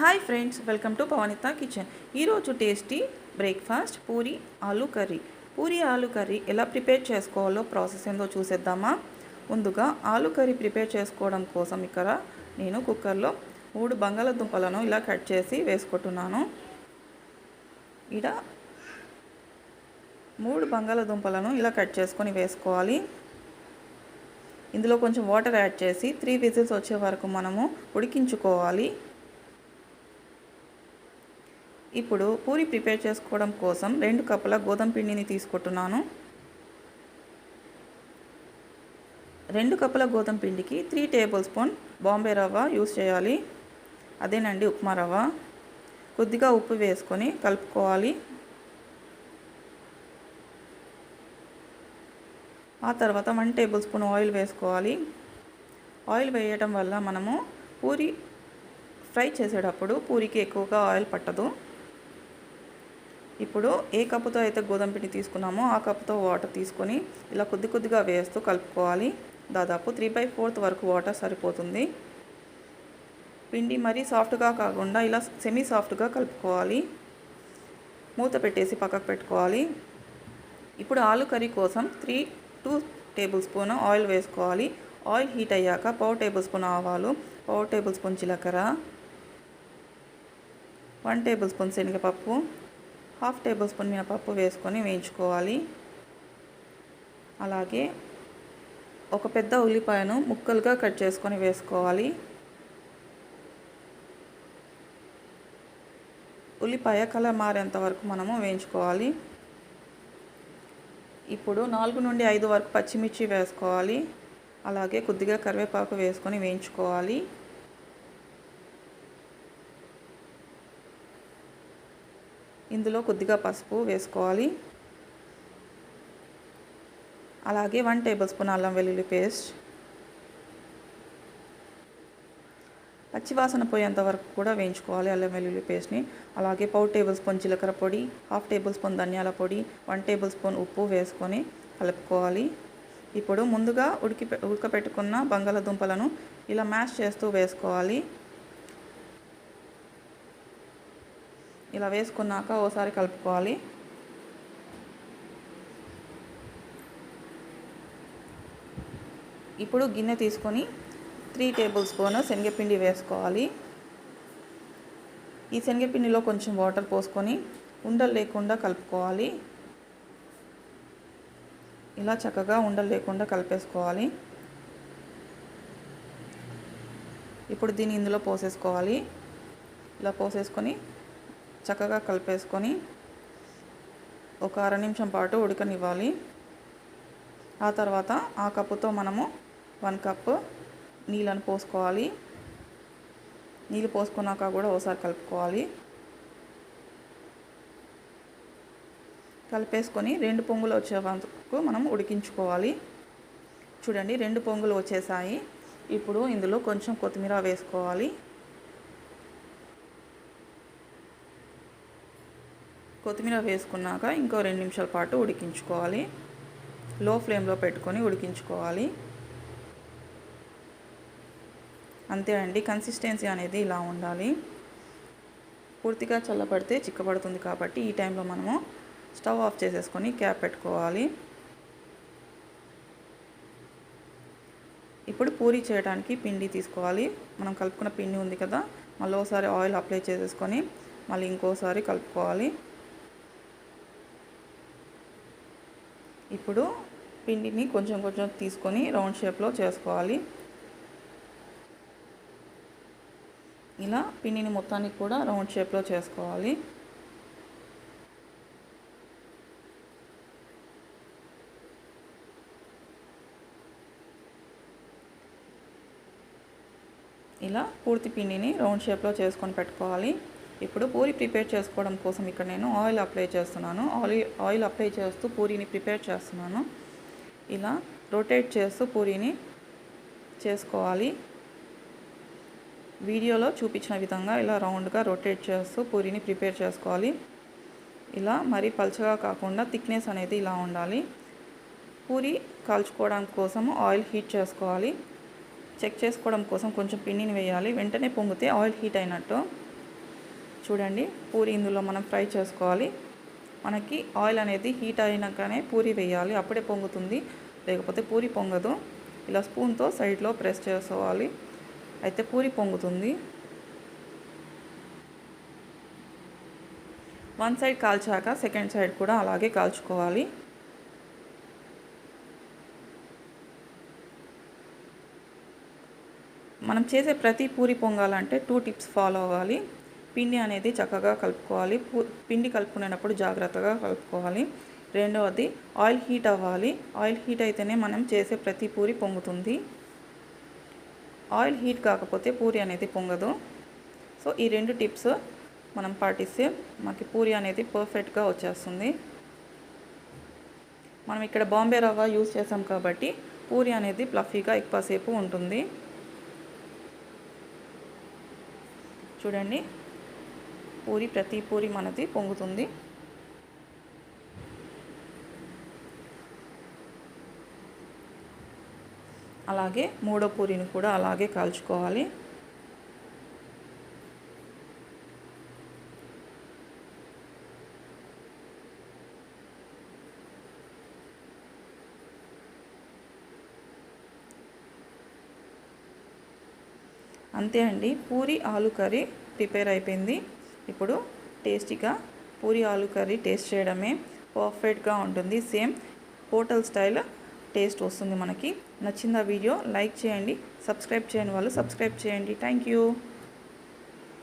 Hi friends, welcome to Pavanitha kitchen. ఈరోజు tasty breakfast puri aloo curry. Puri aloo curry ఎలా prepare చేసుకోవాలో process ఏందో చూసేద్దామా. ముందుగా ఆలూ కర్రీ ప్రిపేర్ చేసుకోవడం కోసం ఇక్కడ నేను కుక్కర్లో 3 బంగాళదుంపలను ఇలా కట్ చేసి వేసుకుంటున్నాను. ఇక్కడ 3 బంగాళదుంపలను ఇలా కట్ చేసుకొని వేసుకోవాలి. ఇందులో కొంచెం వాటర్ యాడ్ చేసి 3 విజిల్స్ వచ్చే వరకు మనము ఉడికించుకోవాలి. ఇప్పుడు పూరి ప్రిపేర్ చేసుకోవడం కోసం 2 కప్పుల గోధుమ పిండిని తీసుకుంటున్నాను. 2 కప్పుల గోధుమ పిండికి 3 టేబుల్ స్పూన్ బాంబే రవ్వ యూస్ చేయాలి. అదేనండి, ఉప్మా రవ్వ. కొద్దిగా ఉప్పు వేసుకొని కలుపుకోవాలి. ఆ తర్వాత 1 టేబుల్ స్పూన్ ఆయిల్ వేసుకోవాలి. ఆయిల్ వేయడం వల్ల మనము పూరి ఫ్రై చేసేటప్పుడు పూరికి ఎక్కువగా ఆయిల్ పట్టదు. ఇప్పుడు ఏ కప్పుతో అయితే గోధుమ పిండి తీసుకున్నామో ఆ కప్పుతో వాటర్ తీసుకొని ఇలా కొద్దిగా వేస్తూ కలుపుకోవాలి. దాదాపు 3/4 వరకు వాటర్ సరిపోతుంది. పిండి మరీ సాఫ్ట్గా కాకుండా ఇలా సెమీ సాఫ్ట్గా కలుపుకోవాలి. మూత పెట్టేసి పక్కకు పెట్టుకోవాలి. ఇప్పుడు ఆలు కర్రీ కోసం 2 టేబుల్ స్పూన్ ఆయిల్ వేసుకోవాలి. ఆయిల్ హీట్ అయ్యాక 1/4 టేబుల్ స్పూన్ ఆవాలు, 1/4 టేబుల్ స్పూన్ జీలకర్ర, 1 టేబుల్ స్పూన్ శనగపప్పు, 1/2 టేబుల్ స్పూన్ మినపప్పు వేసుకొని వేయించుకోవాలి. అలాగే ఒక పెద్ద ఉల్లిపాయను ముక్కలుగా కట్ చేసుకొని వేసుకోవాలి. ఉల్లిపాయ కలర్ మారేంత వరకు మనము వేయించుకోవాలి. ఇప్పుడు 4 నుండి 5 వరకు పచ్చిమిర్చి వేసుకోవాలి. అలాగే కొద్దిగా కరివేపాకు వేసుకొని వేయించుకోవాలి. ఇందులో కొద్దిగా పసుపు వేసుకోవాలి. అలాగే 1 టేబుల్ స్పూన్ అల్లం వెల్లుల్లి పేస్ట్. పచ్చివాసన పోయేంత వరకు కూడా వేయించుకోవాలి అల్లం వెల్లుల్లి పేస్ట్ని. అలాగే 1/4 టేబుల్ స్పూన్ జీలకర్ర పొడి, 1/2 టేబుల్ స్పూన్ ధనియాల పొడి, 1 టేబుల్ స్పూన్ ఉప్పు వేసుకొని కలుపుకోవాలి. ఇప్పుడు ముందుగా ఉడకపెట్టుకున్న బంగాళదుంపలను ఇలా మ్యాష్ చేస్తూ వేసుకోవాలి. ఇలా వేసుకున్నాక ఓసారి కలుపుకోవాలి. ఇప్పుడు గిన్నె తీసుకొని 3 టేబుల్ స్పూన్ శనగపిండి వేసుకోవాలి. ఈ శనగపిండిలో కొంచెం వాటర్ పోసుకొని ఉండలు లేకుండా కలుపుకోవాలి. ఇలా చక్కగా ఉండలు లేకుండా కలిపేసుకోవాలి. ఇప్పుడు దీన్ని ఇందులో పోసేసుకోవాలి. ఇలా పోసేసుకొని చక్కగా కలిపేసుకొని ఒక 1/2 నిమిషం పాటు ఉడకనివ్వాలి. ఆ తర్వాత ఆ కప్పుతో మనము 1 కప్పు నీళ్ళను పోసుకోవాలి. నీళ్ళు పోసుకున్నాక కూడా ఒకసారి కలుపుకోవాలి. కలిపేసుకొని 2 పొంగులు వచ్చే వరకు మనం ఉడికించుకోవాలి. చూడండి, 2 పొంగులు వచ్చేసాయి. ఇప్పుడు ఇందులో కొంచెం కొత్తిమీర వేసుకోవాలి. కొత్తిమీర వేసుకున్నాక ఇంకో 2 నిమిషాల పాటు ఉడికించుకోవాలి. లో ఫ్లేమ్లో పెట్టుకొని ఉడికించుకోవాలి. అంతే అండి, కన్సిస్టెన్సీ అనేది ఇలా ఉండాలి. పూర్తిగా చల్లబడితే చిక్కబడుతుంది కాబట్టి ఈ టైంలో మనము స్టవ్ ఆఫ్ చేసేసుకొని క్యాప్ పెట్టుకోవాలి. ఇప్పుడు పూరి చేయడానికి పిండి తీసుకోవాలి. మనం కలుపుకున్న పిండి ఉంది కదా, మళ్ళీ ఒకసారి ఆయిల్ అప్లై చేసేసుకొని మళ్ళీ ఇంకోసారి కలుపుకోవాలి. ఇప్పుడు పిండిని కొంచెం తీసుకొని రౌండ్ షేప్లో చేసుకోవాలి. ఇలా పిండిని మొత్తానికి కూడా రౌండ్ షేప్లో చేసుకోవాలి. ఇలా పూర్తి పిండిని రౌండ్ షేప్లో చేసుకొని పెట్టుకోవాలి. ఇప్పుడు పూరి ప్రిపేర్ చేసుకోవడం కోసం ఇక్కడ నేను ఆయిల్ అప్లై చేస్తున్నాను. ఆయిల్ అప్లై చేస్తూ పూరీని ప్రిపేర్ చేస్తున్నాను. ఇలా రొటేట్ చేస్తూ పూరీని చేసుకోవాలి. వీడియోలో చూపించిన విధంగా ఇలా రౌండ్గా రొటేట్ చేస్తూ పూరీని ప్రిపేర్ చేసుకోవాలి. ఇలా మరీ పల్చగా కాకుండా థిక్నెస్ అనేది ఇలా ఉండాలి. పూరి కాల్చుకోవడానికి కోసం ఆయిల్ హీట్ చేసుకోవాలి. చెక్ చేసుకోవడం కోసం కొంచెం పిండిని వేయాలి. వెంటనే పొంగితే ఆయిల్ హీట్ అయినట్టు. చూడండి పూరి ఇందులో మనం ఫ్రై చేసుకోవాలి. మనకి ఆయిల్ అనేది హీట్ అయినాకనే పూరి వేయాలి, అప్పుడే పొంగుతుంది, లేకపోతే పూరి పొంగదు. ఇలా స్పూన్తో సైడ్లో ప్రెస్ చేసుకోవాలి, అయితే పూరి పొంగుతుంది. వన్ సైడ్ కాల్చాక సెకండ్ సైడ్ కూడా అలాగే కాల్చుకోవాలి. మనం చేసే ప్రతి పూరి పొంగాలంటే 2 టిప్స్ ఫాలో అవ్వాలి. పిండి అనేది చక్కగా కలుపుకోవాలి, పిండి కలుపుకునేటప్పుడు జాగ్రత్తగా కలుపుకోవాలి. రెండవది ఆయిల్ హీట్ అవ్వాలి, ఆయిల్ హీట్ అయితేనే మనం చేసే ప్రతి పూరి పొంగుతుంది. ఆయిల్ హీట్ కాకపోతే పూరి అనేది పొంగదు. సో ఈ 2 టిప్స్ మనం పాటిస్తే మనకి పూరి అనేది పర్ఫెక్ట్గా వచ్చేస్తుంది. మనం ఇక్కడ బాంబే రవ్వ యూజ్ చేసాం కాబట్టి పూరి అనేది ఫ్లఫీగా ఎక్కువసేపు ఉంటుంది. చూడండి ప్రతి పూరి మనది పొంగుతుంది. అలాగే మూడో పూరిని కూడా అలాగే కాల్చుకోవాలి. అంతే అండి, పూరి ఆలు కర్రీ ప్రిపేర్ అయిపోయింది. ఇప్పుడు టేస్టీగా పూరి ఆలు కర్రీ టేస్ట్ చేయడమే, పర్ఫెక్ట్గా ఉంటుంది. సేమ్ హోటల్ స్టైల్ టేస్ట్ వస్తుంది మనకి. నచ్చిందా వీడియో? లైక్ చేయండి, సబ్స్క్రైబ్ చేయని వాళ్ళు సబ్స్క్రైబ్ చేయండి. Thank you.